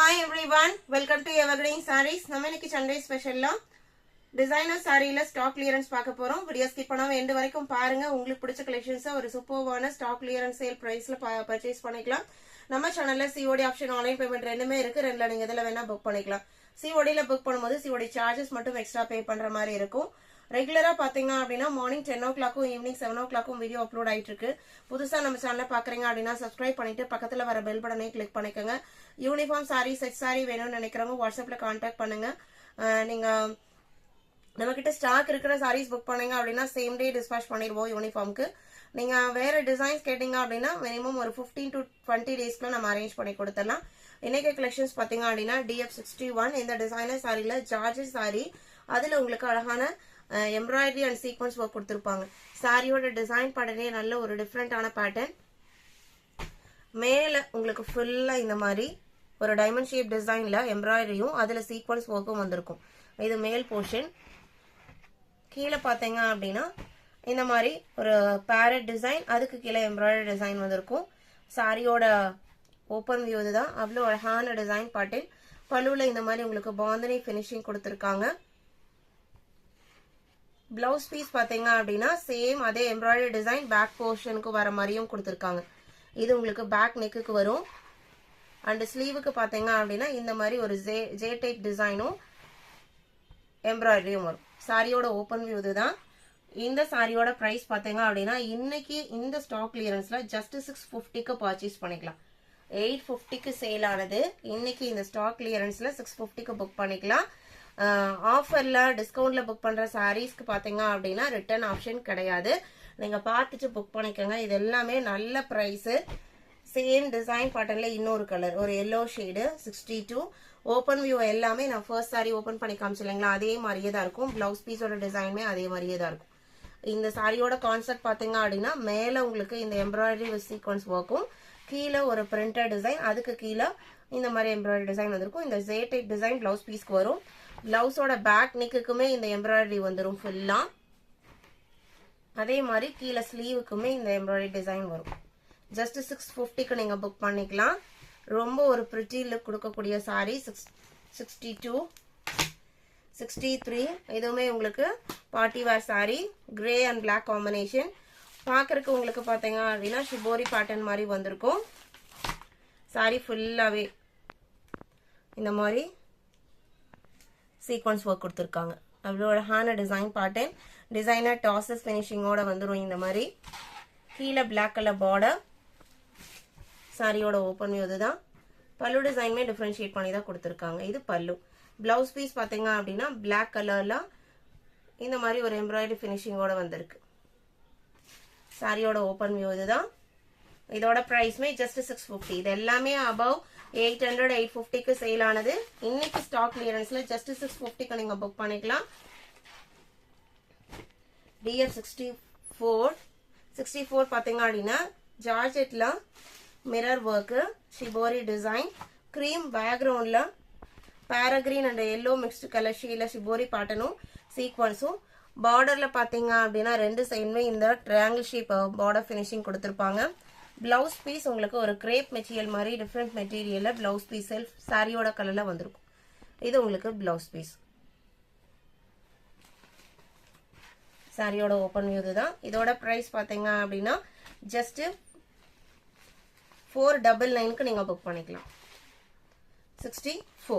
Hi everyone, welcome to Evergreen Sarees. நம்ம இன்னைக்கு Sunday ஸ்பெஷல்ல designer சாரியில stock clearance பார்க்க போறோம். வீடியோ ஸ்கிப் பண்ணாம எண்ட் வரைக்கும் பாருங்க. உங்களுக்கு பிடிச்ச கலெக்ஷன்ஸ் ஒரு சூப்பர்வான ஸ்டாக் கிளியரன்ஸ் சேல் பிரைஸ்ல பர்ச்சேஸ் பண்ணிக்கலாம். நம்ம சேனல்ல COD ஆப்ஷன் ஆன்லைன் பேமெண்ட் ரெண்டுமே இருக்கு. ரெண்டுல நீங்க இதெல்லாம் வேணா புக் பண்ணிக்கலாம். CODல புக் பண்ணும்போது COD சார்ஜஸ் மட்டும் எக்ஸ்ட்ரா பே பண்ற மாதிரி இருக்கும். ரெகுலரா பாத்தீங்க அப்படின்னா morning 10 o'clock evening 7 o'clock video upload ஆயிட்டு இருக்கு. புதுசா நம்ம சேனலை பாக்குறீங்க அப்படின்னா சப்ஸ்கிரைப் பண்ணிட்டு பக்கத்துல வர பெல் பட்டனை கிளிக் பண்ணிக்கோங்க. யூனிஃபார்ம் சாரி செட் சாரி வேணும்னு நினைக்கிறவங்க வாட்ஸ்அப்ல கான்டாக்ட் பண்ணுங்க. நீங்க நம்ம கிட்ட ஸ்டாக் இருக்கிற சாரீஸ் புக் பண்ணீங்க அப்படின்னா சேம் டே டிஸ்பேச் பண்ணிடுவோம் யூனிஃபார்முக்கு. நீங்க வேற டிசைன்ஸ் கேட்டீங்க அப்படின்னா மினிமம் ஒரு 15 to 20 டேஸ்க்குள்ள நம்ம அரேஞ்ச் பண்ணி கொடுத்துடலாம். இன்னைக்கு கலெக்ஷன்ஸ் பாத்தீங்க அப்படின்னா DF61 இந்த டிசைனர் சாரியில ஜார்ஜஸ் சாரி, அதுல உங்களுக்கு அழகான எம்ப்ராய்டரி அண்ட் சீக்வன்ஸ் ஒர்க் கொடுத்துருப்பாங்க. சாரியோட டிசைன் பேட்டர்னே நல்ல ஒரு டிஃப்ரெண்டான பேட்டர்ன். மேல உங்களுக்கு ஃபுல்லா இந்த மாதிரி ஒரு டைமண்ட் ஷேப் டிசைன்ல எம்ப்ராய்டரியும் அதுல சீக்வன்ஸ் ஒர்க்கும் வந்திருக்கும். இது மேல் போர்ஷன். கீழே பாத்தீங்க அப்படின்னா இந்த மாதிரி ஒரு பேரட் டிசைன், அதுக்கு கீழே எம்ப்ராய்டரி டிசைன் வந்திருக்கும். சாரியோட ஓப்பன் வியூ இதுதான். அவ்வளோ அழகான டிசைன் பேட்டர்ன். பல்லுல இந்த மாதிரி உங்களுக்கு பாந்தனி பினிஷிங் கொடுத்துருக்காங்க. பிளவுஸ் பீஸ் பாத்தீங்க அப்படின்னா சேம் அதே எம்ப்ராய்டரி டிசைன் பேக் போர்ஷனுக்கு வர மாதிரியும் கொடுத்துருக்காங்க. இது உங்களுக்கு பேக் நெக்குக்கு வரும். அண்ட் ஸ்லீவுக்கு பாத்தீங்க அப்படின்னா இந்த மாதிரி ஒரு ஜே டைப் டிசைனும் எம்ப்ராய்டரியும் வரும். சாரியோட ஓப்பன் வியூ இதுதான். இந்த சாரியோட பிரைஸ் பாத்தீங்க அப்படின்னா இன்னைக்கு இந்த ஸ்டாக் கிளியரன்ஸ்ல ஜஸ்ட் 650க்கு பர்ச்சேஸ் பண்ணிக்கலாம். 850க்கு சேல் ஆனது. இன்னைக்கு இந்த ஸ்டாக் கிளியரன்ஸ்ல 650க்கு புக் பண்ணிக்கலாம். ஆஃபர்ல டிஸ்கவுண்ட்ல புக் பண்ற சாரீஸ்க்கு பாத்தீங்க அப்படின்னா ரிட்டர்ன் ஆப்ஷன் கிடையாது. நீங்க பார்த்துட்டு புக் பண்ணிக்கோங்க. இது எல்லாமே நல்ல பிரைஸ். சேம் டிசைன் பேட்டர்ன்ல இன்னொரு கலர் ஒரு எல்லோ ஷேடு 62. ஓப்பன் வியூ எல்லாமே நான் ஃபர்ஸ்ட் சாரி ஓபன் பண்ணி காமிச்சில்லைங்களா, அதே மாதிரியே தான் இருக்கும். பிளவுஸ் பீஸோட டிசைனுமே அதே மாதிரியே தான் இருக்கும். இந்த சாரியோட கான்செப்ட் பாத்தீங்க அப்படின்னா மேல உங்களுக்கு இந்த எம்ப்ராய்டரி வித் சீக்வன்ஸ் ஒர்க்கும், கீழே ஒரு பிரிண்டட் டிசைன், அதுக்கு கீழே இந்த மாதிரி எம்ப்ராய்டரி டிசைன் வந்திருக்கும். இந்த ஜே டைப் டிசைன் பிளவுஸ் பீஸ்க்கு வரும். பிளவுஸோட பேக் நெக்குக்குமே இந்த எம்ப்ராய்டரி வந்துடும் ஃபுல்லா. அதே மாதிரி கீழே ஸ்லீவுக்குமே இந்த எம்ப்ராய்டரி டிசைன் வரும். ஜஸ்ட் 650க்கு நீங்க புக் பண்ணிக்கலாம். ரொம்ப ஒரு பிரிட்டி லுக் கொடுக்கக்கூடிய சாரி. 62 63 இதுவுமே உங்களுக்கு party wear sari. Grey and black combination. பாக்குறதுக்கு உங்களுக்கு பாத்தீங்க அப்படின்னா ஷிபோரி பேட்டர்ன் மாதிரி வந்திருக்கும். சாரி ஃபுல்லாவே இந்த மாதிரி சீக்வன்ஸ் ஒர்க் கொடுத்துருக்காங்க. அவ்வளோ அழகான டிசைன் பேட்டர்ன். டிசைனர் டாசஸ் பினிஷிங்கோட வந்துடும். இந்த மாதிரி கீழே பிளாக் கலர் பார்டர். சாரியோட ஓப்பன் வியூ இதுதான். பல்லு டிசைனுமே டிஃபரன்ஷியேட் பண்ணி தான் கொடுத்துருக்காங்க. இது பல்லு. பிளவுஸ் பீஸ் பாத்தீங்க அப்படின்னா பிளாக் கலர்ல இந்த மாதிரி ஒரு எம்ப்ராய்டரி பினிஷிங்கோட வந்திருக்கு. சாரியோட ஓப்பன் வியூ இதுதான். இதோட பிரைஸ்மே ஜஸ்ட் 650. இது எல்லாமே அபவ் 800 850க்கு சேல் ஆனது. இன்னைக்கு ஸ்டாக் கிளியரன்ஸ்ல ஜஸ்ட் 650க்கு நீங்க புக் பண்ணிக்கலாம். DF64 பாத்தீங்க அப்படின்னா ஜார்ஜெட்ல mirror work, shibori design, cream பேக்ரவுண்ட்ல பேராகிரீன் அண்ட் எல்லோ மிக்ஸ்டு கலர் ஷீல ஷிபோரி பேட்டர்னும் சீக்வன்ஸும். பார்டர்ல பாத்தீங்க அப்படின்னா ரெண்டு சைடுமே இந்த ட்ரையாங்கிள் ஷேப் பார்டர் பினிஷிங் கொடுத்துருப்பாங்க. பிளவுஸ் பீஸ் உங்களுக்கு ஒரு கிரேப் மெட்டீரியல் மாதிரி டிஃப்ரெண்ட் மெட்டீரியல்ல பிளவுஸ் பீஸ் செல்ஃப் சாரியோட கலர்ல வந்திருக்கும். இது உங்களுக்கு பிளவுஸ் பீஸ். சாரியோட ஓப்பன் வியூ இதுதான். இதோட பிரைஸ் பாத்தீங்க அப்படின்னா ஜஸ்ட் 499க்கு நீங்க புக் பண்ணிக்கலாம். 64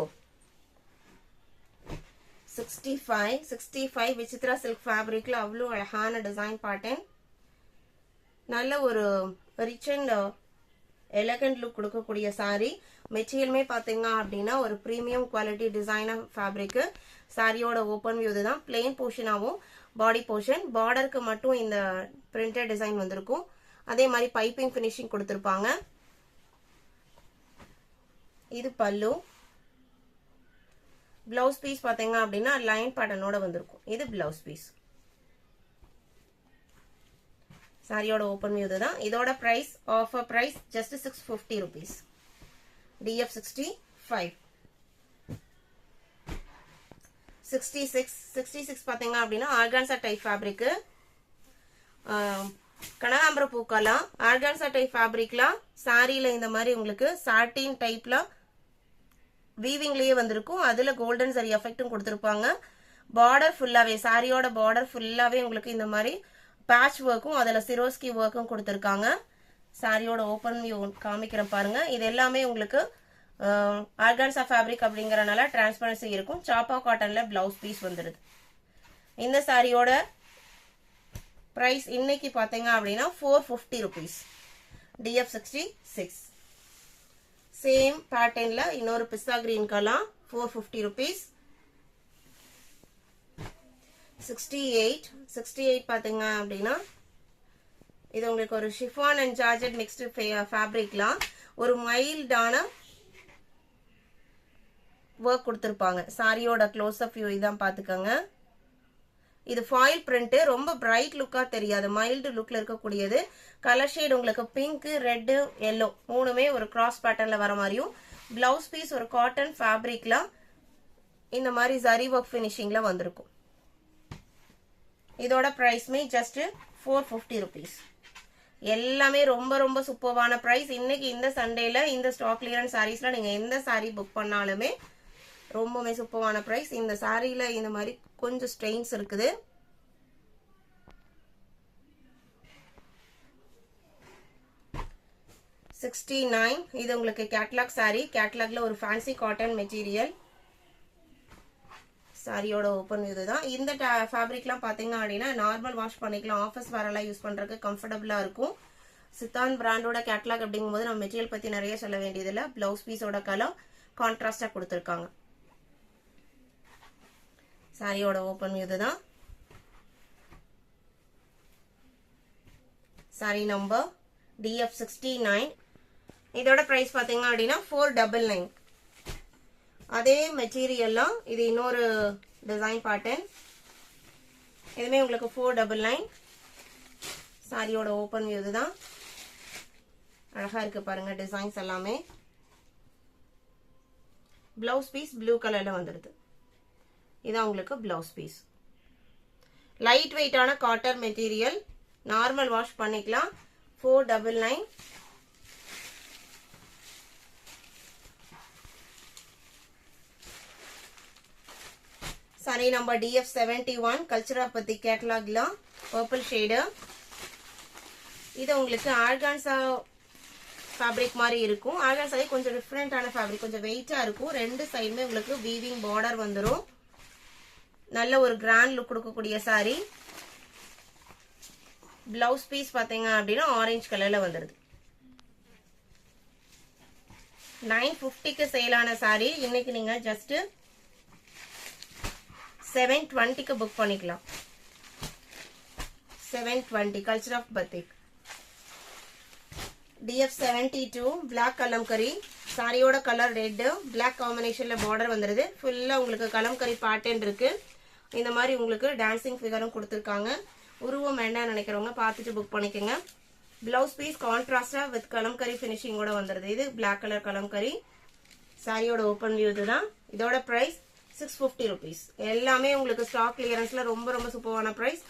65 விசித்ரா சில்க் ஃபேப்ரிக்ல அவ்வளோ அழகான டிசைன் பேட்டர்ன். நல்ல ஒரு ரிச் அண்ட் எலகண்ட் லுக் கொடுக்கக்கூடிய சாரி. மெட்டீரியலுமே பாத்தீங்க அப்படின்னா ஒரு பிரீமியம் குவாலிட்டி டிசைனர் ஃபேப்ரிக். சாரியோட ஓப்பன் வியூ இதுதான். பிளெயின் போர்ஷனாவும் பாடி போர்ஷன், பார்டருக்கு மட்டும் இந்த பிரிண்டட் டிசைன் வந்திருக்கும். அதே மாதிரி பைப்பிங் பினிஷிங் கொடுத்திருப்பாங்க. இது பல்லு. பிளவுஸ் பீஸ் பாத்தீங்க அப்படின்னா லைன் பேட்டர்னோட வந்திருக்கும். இது பிளவுஸ் பீஸ். சாரியோட ஓப்பன் வியூ இதுதான். இதோட price offer price just 650 rupees. DF65 66 பாத்தீங்க அப்படின்னா ஆர்கான்சா டைப் ஃபேப்ரிக். கனகாம்பரம் பூக்கலாம் ஆர்கான்சா டைப் ஃபேப்ரிக்ல சாரியில இந்த மாதிரி உங்களுக்கு சாட்டின் டைப்ல வீவிங்லயே வந்திருக்கும். அதுல கோல்டன் சரி எஃபெக்டும் கொடுத்திருப்பாங்க. பார்டர் ஃபுல்லாவே சாரியோட பார்டர் ஃபுல்லாவே உங்களுக்கு இந்த மாதிரி பேட்ச் ஒர்க்கும் அதுல சிரோஸ்கி ஒர்க்கும் கொடுத்திருக்காங்க. சாரியோட ஓப்பன் வியூ காமிக்கிறேன் பாருங்க. இது எல்லாமே உங்களுக்கு ஆர்கான்சா ஃபேப்ரிக் அப்படிங்கறனால டிரான்ஸ்பரன்சி இருக்கும். சாப்பா காட்டன்ல பிளவுஸ் பீஸ் வந்துருது. இந்த சாரியோட பிரைஸ் இன்னைக்கு பாத்தீங்க அப்படின்னா 450 rupees. DF66 சேம் பேட்டர்ன்ல இன்னொரு பிஸ்தா கிரீன் கலர் 450 rupees. 68 பாத்தீங்க அப்படின்னா இது உங்களுக்கு ஒரு ஷிஃபான் அண்ட் ஜார்ஜெட் மிக்ஸ்டு ஃபேப்ரிக்லாம் ஒரு மைல்டான ஒர்க் கொடுத்திருப்பாங்க. சாரியோட க்ளோஸ் அப் வியூ இதான் பாத்துக்கோங்க. இது ஃபாயில் பிரிண்ட், ரொம்ப பிரைட் லுக்கா தெரியாது, மைல்டு லுக்ல இருக்கக்கூடியது. கலர் ஷேட் உங்களுக்கு பிங்க், ரெட், எல்லோ மூணுமே ஒரு கிராஸ் பேட்டர்ன்ல வர மாதிரியும், பிளவுஸ் பீஸ் ஒரு காட்டன் ஃபேப்ரிக்ல இந்த மாதிரி ஜரி ஒர்க் ஃபினிஷிங்ல வந்திருக்கும். இதோட பிரைஸ்மே ஜஸ்ட் 450 rupees. எல்லாமே ரொம்ப ரொம்ப சூப்பர்வான பிரைஸ். இன்னைக்கு இந்த சண்டேல இந்த ஸ்டாக் கிளியரன்ஸ் சாரீஸ்ல நீங்க எந்த சாரி புக் பண்ணாலுமே ரொம்பவே சூப்பர்வான பிரைஸ். இந்த சாரியில இந்த மாதிரி கொஞ்சம் ஸ்ட்ரெயின்ஸ் இருக்குது. $69. இது உங்களுக்கு கேட்லாக் சாரி. கேட்லாக்ல ஒரு ஃபேன்சி காட்டன் மெட்டீரியல். சாரியோட ஓப்பன் இதுதான். இந்த ஃபேப்ரிக்லாம் பாத்தீங்க அப்படின்னா நார்மல் வாஷ் பண்ணிக்கலாம், ஆஃபீஸ் வேரெல்லாம் யூஸ் பண்றதுக்கு கம்ஃபர்டபுளா இருக்கும். சித்தான் பிராண்டோட கேட்லாக் அப்படிங்கும்போது நம்ம மெட்டீரியல் பத்தி நிறைய சொல்ல வேண்டியதில்லை. பிளவுஸ் பீஸோட கலர் கான்ட்ராஸ்டா கொடுத்துருக்காங்க. சாரியோட ஓப்பன் இதுதான். Sorry number DF69. இதோட பிரைஸ் பாத்தீங்க அப்படின்னா 499. அதே மெட்டீரியல்லாம் இது இன்னொரு டிசைன் பேட்டர்ன். இதுமே உங்களுக்கு 499. சாரியோட ஓப்பன் வியூ இதுதான். அழகா இருக்கு பாருங்க டிசைன்ஸ் எல்லாமே. பிளவுஸ் பீஸ் ப்ளூ கலர்ல வந்துருது. இதான் உங்களுக்கு பிளவுஸ் பீஸ். லைட் வெயிட்டான காட்டன் மெட்டீரியல், நார்மல் வாஷ் பண்ணிக்கலாம். 499. சாரி நம்பர் DF71 கல்ச்சரா பத்தி கேட்டலாக்ல பர்பிள் ஷேடு. இது உங்களுக்கு ஆர்கான்சா ஃபேப்ரிக் மாதிரி இருக்கும். ஆர்கான்சாவே கொஞ்சம் டிஃப்ரெண்டான ஃபேப்ரிக், கொஞ்சம் வெயிட்டா இருக்கும். ரெண்டு சைடுமே உங்களுக்கு வீவிங் பார்டர் வந்துடும். நல்ல ஒரு கிராண்ட் லுக் கொடுக்கக்கூடிய சாரி. பிளவுஸ் பீஸ் பாத்தீங்க அப்படின்னா ஆரஞ்சு கலர்ல வந்துருது. 950க்கு சேலான சாரி இன்னைக்கு நீங்க ஜஸ்ட் 720க்கு புக் பண்ணிக்கலாம். 720 culture of batik. DF72 black Kalamkari. சாரியோட கலர் ரெட், பிளாக் காம்பினேஷன்ல பார்டர் வந்துருது. ஃபுல்லா உங்களுக்கு கலம்கரி பேட்டர்ன் இருக்கு. இந்த மாதிரி உங்களுக்கு டான்சிங் ஃபிகரும் கொடுத்துருக்காங்க. உருவம் என்ன நினைக்கிறவங்க பார்த்துட்டு புக் பண்ணிக்கோங்க. பிளவுஸ் பீஸ் கான்ட்ராஸ்டா வித் கலம்கரி பினிஷிங்கோட வந்துருது. இது பிளாக் கலர் கலம்கரி. சாரியோட ஓப்பன் வியூ இதுதான். இதோட பிரைஸ் 650 rupees. எல்லாமே உங்களுக்கு ஸ்டாக் கிளியரன்ஸ்ல ரொம்ப ரொம்ப சூப்பரான பிரைஸ்.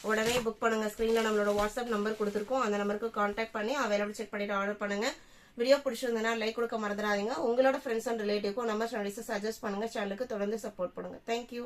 உடனே புக் பண்ணுங்க. ஸ்கிரீன்ல நம்மளோட வாட்ஸ்அப் நம்பர் கொடுத்துருக்கோம். அந்த நம்பருக்கு கான்டாக்ட் பண்ணி அவைலபிள் செக் பண்ணிட்டு ஆர்டர் பண்ணுங்க. வீடியோ பிடிச்சிருந்ததுன்னா லைக் கொடுக்க மறந்துடாதீங்க. உங்களோட ஃப்ரெண்ட்ஸ் அண்ட் ரிலேட்டிவ்க்கும் நம்ம சேனல்ஸ் சஜஸ்ட் பண்ணுங்க. சேனலுக்கு தொடர்ந்து சப்போர்ட் பண்ணுங்க. தேங்க்யூ.